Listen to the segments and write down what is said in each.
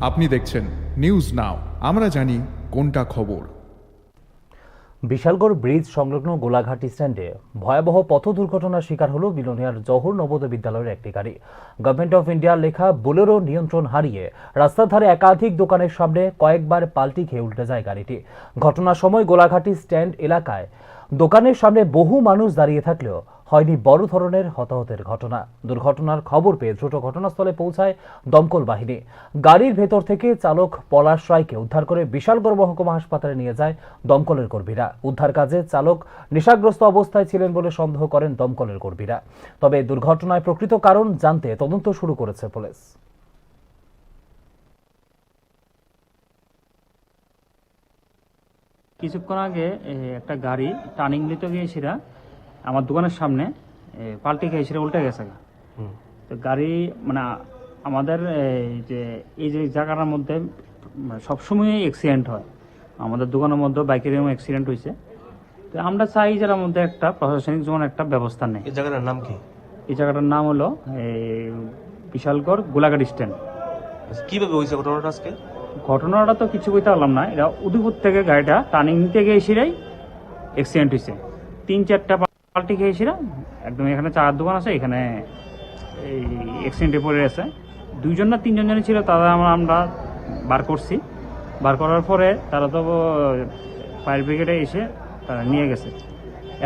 আপনি দেখছেন news now, আমরা জানি কোনটা খবর। বিশালগড় ব্রিজ সংলগ্ন গোলাঘাট স্ট্যান্ডে ভয়াবহ পথ দুর্ঘটনার শিকার হল বিলোনিয়ার জওহর নবোদয় বিদ্যালয়ের একটি গাড়ি। গভর্নমেন্ট অফ ইন্ডিয়ার লেখা বোলেরো নিয়ন্ত্রণ হারিয়ে রাস্তার ধারে একাধিক দোকানের সামনে কয়েকবার পাল্টি খেয়ে উল্টে যায় গাড়িটি। ঘটনার সময় গোলাঘাটি স্ট্যান্ড এলাকায় দোকানের সামনে বহু মানুষ দাঁড়িয়ে থাকলেও হয়নি বড় ধরনের হতাহতের ঘটনা। দুর্ঘটনার খবর পেয়ে দ্রুত ঘটনাস্থলে পৌঁছায় দমকল বাহিনী। গাড়ির ভেতর থেকে চালক পলাশ রায়কে উদ্ধার করে বিশালগড় মহকুমা হাসপাতালে নিয়ে যায় দমকলের কর্মীরা। উদ্ধার কাজে চালক নেশাগ্রস্ত অবস্থায় ছিলেন বলে সন্দেহ করেন দমকলের কর্মীরা। তবে দুর্ঘটনার প্রকৃত কারণ জানতে তদন্ত শুরু করেছে পুলিশ। কিছুক্ষণ আগে একটা গাড়ি টার্নিং নিতে গিয়েছিলা আমার দোকানের সামনে পাল্টি খেয়েছিল, উল্টে গেছে। তো গাড়ি মানে আমাদের এই যে জায়গাটার মধ্যে সবসময়ই অ্যাক্সিডেন্ট হয়, আমাদের দোকানের মধ্যে বাইকের অ্যাক্সিডেন্ট হয়েছে। তো আমরা চাই যার মধ্যে একটা প্রশাসনিক যেমন একটা ব্যবস্থা নেই। এই জায়গাটার নাম কি? এই জায়গাটার নাম হলো বিশালগড় গোলাঘাট স্ট্যান্ড। কিভাবে হয়েছে ঘটনাটা আজকে? ঘটনাটা তো কিছু বলতে পারলাম না, এটা উদয়পুর থেকে গাড়িটা টার্নিং নিতে গিয়েছিলাম, অ্যাক্সিডেন্ট হয়েছে। 3-4টা পাল্টি খেয়েছিলাম, একদম এখানে চার দোকান আছে, এখানে এই অ্যাক্সিডেন্টে পড়ে আছে। 2জন না 3জন জন ছিল, তারা আমরা বার করছি। বার করার পরে তারা তো ফায়ার ব্রিগেডে এসে তারা নিয়ে গেছে।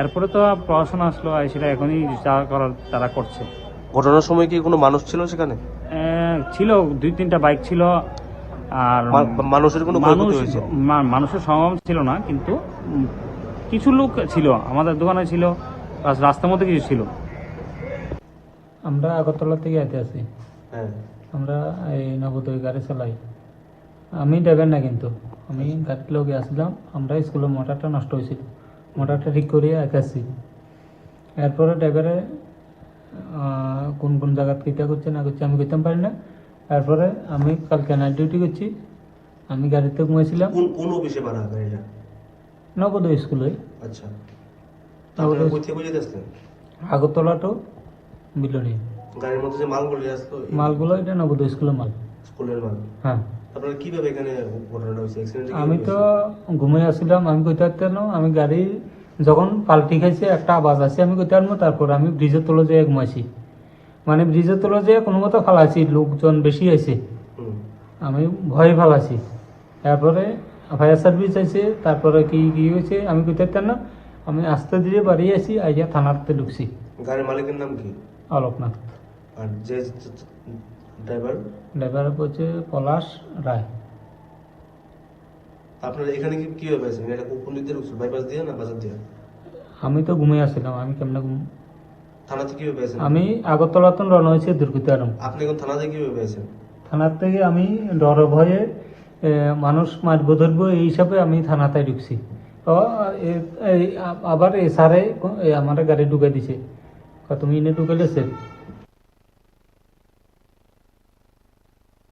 এরপরে তো প্রশাসন আসলো, সেটা এখনই যা করার তারা করছে। ঘটনার সময় কি কোনো মানুষ ছিল সেখানে? ছিল 2-3টা বাইক ছিল, আর মানুষের কোনো ক্ষয়ক্ষতি হয়েছে? মানুষের সমাগম ছিল না, কিন্তু কিছু লোক ছিল, আমাদের দোকানে ছিল, রাস্তার মধ্যে কিছু ছিল। আমরা আগরতলা থেকে আইতে আছি। হ্যাঁ, আমরা এই নবোদয় গাড়ি চালাই। আমি ড্রাইভার না, কিন্তু আমি গাড়ির লোকে আসলাম। আমরা স্কুলের মোটরটা নষ্ট হয়েছিল, মোটরটা ঠিক করিয়ে আইতেছি। এরপরে ড্রাইভারে কোন কোন জায়গা কীটা করছে না করছে আমি করতে পারি না। তারপরে আমি কালকে নাইট ডিউটি করছি, আমি গাড়িতে ঘুমাইছিলাম। কোন অফিসে ভাড়া গাড়িটা? নবোদয় স্কুলে। আচ্ছা, তারপরে কই থেকে বুঝে আসলেন? আগরতলা টু বিলোনিয়া। গাড়ির মধ্যে যে মালগুলো আসলো, মালগুলো এটা নবোদয় স্কুলের মাল। স্কুলের মাল? হ্যাঁ। তারপরে কিভাবে এখানে ঘটনাটা হয়েছে? অ্যাক্সিডেন্ট? আমি তো ঘুমিয়ে আসছিলাম, আমি কইতে পারতাম না। আমি গাড়ি যখন পাল্টি খাইছে একটা আওয়াজ আছে, আমি কইতে পারবো। তারপর আমি ব্রিজের তলে যেয়ে ঘুমাইছি, মানে ব্রিজের তলে যেয়ে কোনো মতো ফালাইছি। লোকজন বেশি আছে, আমি ভয় ফালাইছি। তারপরে ফায়ার সার্ভিস আছে, তারপরে কি কি হয়েছে আমি কইতে পারতাম না। আমি আস্তে ধীরে বাড়িয়ে আসি, আইয়া থানাতে ঢুকছি। গাড়ির মালিকের নাম কি? অলোকনাথ। আর যে ড্রাইভার হচ্ছে পলাশ রায়। আপনারা এখানে কিভাবে পেয়েছেন? এটা কোন দিক দিয়ে ঢুকছেন? বাইপাস দিয়ে না বাজার দিয়ে? আমি তো ঘুমিয়ে আসছিলাম, আমি কেমনে থানাতে কিভাবে পেয়েছেন? আমি আগরতলা তো রওনা হয়েছি দুর্গিতারাম। আপনি এখন থানাতে কিভাবে পেয়েছেন? থানার থেকে আমি ডর ভয়ে মানুষ মারবো ধরবো এই হিসাবে আমি থানাতে ঢুকছি। আবার এ সারে আমার গাড়ি ঢুকে দিছে, তুমি এনে ঢুকে